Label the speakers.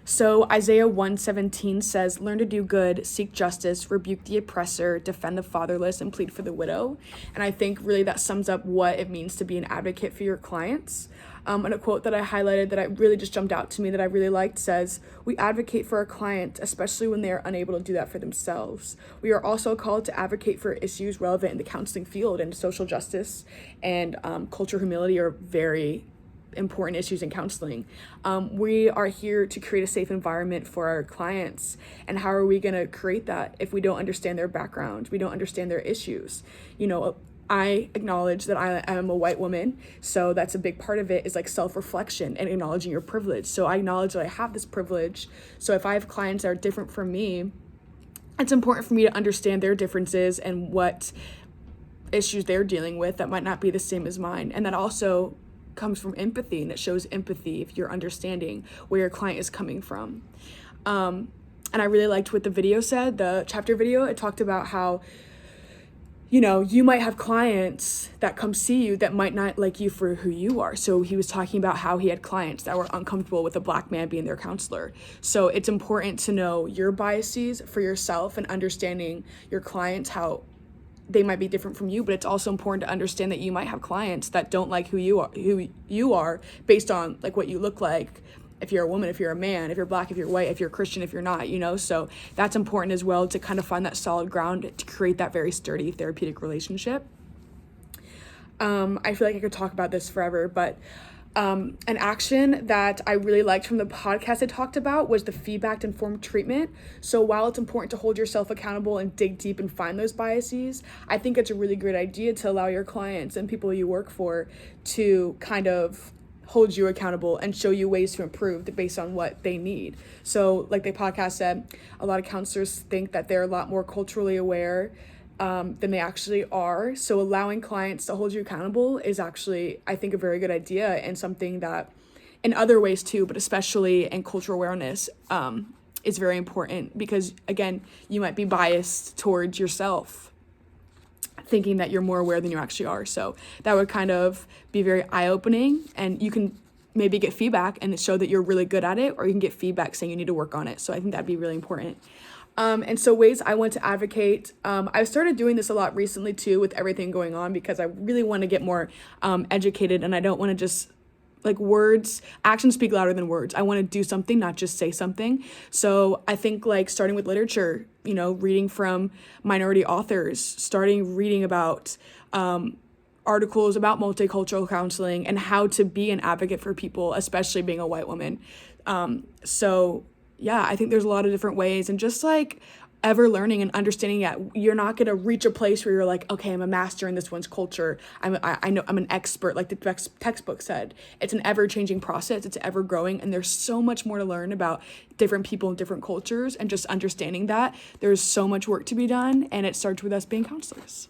Speaker 1: So Isaiah 1:17 says, "Learn to do good, seek justice, rebuke the oppressor, defend the fatherless, and plead for the widow." And I think really that sums up what it means to be an advocate for your clients. And a quote that I highlighted that I really just jumped out to me that I really liked says, "We advocate for our client, especially when they are unable to do that for themselves. We are also called to advocate for issues relevant in the counseling field, and social justice and cultural humility are very important issues in counseling. We are here to create a safe environment for our clients. And how are we going to create that if we don't understand their background? We don't understand their issues. I acknowledge that I am a white woman, so that's a big part of it is like self-reflection and acknowledging your privilege. So I acknowledge that I have this privilege. So if I have clients that are different from me, it's important for me to understand their differences and what issues they're dealing with that might not be the same as mine. And that also comes from empathy, and it shows empathy if you're understanding where your client is coming from. And I really liked what the video said, the chapter video. It talked about how you might have clients that come see you that might not like you for who you are. So he was talking about how he had clients that were uncomfortable with a Black man being their counselor. So it's important to know your biases for yourself and understanding your clients, how they might be different from you, but it's also important to understand that you might have clients that don't like who you are based on like what you look like. If you're a woman, if you're a man, if you're Black, if you're white, if you're Christian, if you're not, so that's important as well to kind of find that solid ground to create that very sturdy therapeutic relationship. I feel like I could talk about this forever, but an action that I really liked from the podcast I talked about was the feedback-informed treatment. So while it's important to hold yourself accountable and dig deep and find those biases, I think it's a really great idea to allow your clients and people you work for to kind of hold you accountable and show you ways to improve based on what they need. So like the podcast said, a lot of counselors think that they're a lot more culturally aware than they actually are. So allowing clients to hold you accountable is actually, I think, a very good idea, and something that in other ways too, but especially in cultural awareness, is very important, because again, you might be biased towards yourself, thinking that you're more aware than you actually are. So that would kind of be very eye-opening, and you can maybe get feedback and show that you're really good at it, or you can get feedback saying you need to work on it. So I think that'd be really important. And so ways I want to advocate, I've started doing this a lot recently too with everything going on, because I really want to get more educated, and I don't want to just actions speak louder than words. I want to do something, not just say something. So I think starting with literature, reading from minority authors, starting reading about articles about multicultural counseling and how to be an advocate for people, especially being a white woman. So yeah, I think there's a lot of different ways, and just ever learning and understanding that you're not going to reach a place where you're like, okay, I'm a master in this one's culture. I know I'm an expert, like the textbook said. It's an ever-changing process. It's ever growing, and there's so much more to learn about different people and different cultures, and just understanding that there's so much work to be done, and it starts with us being counselors.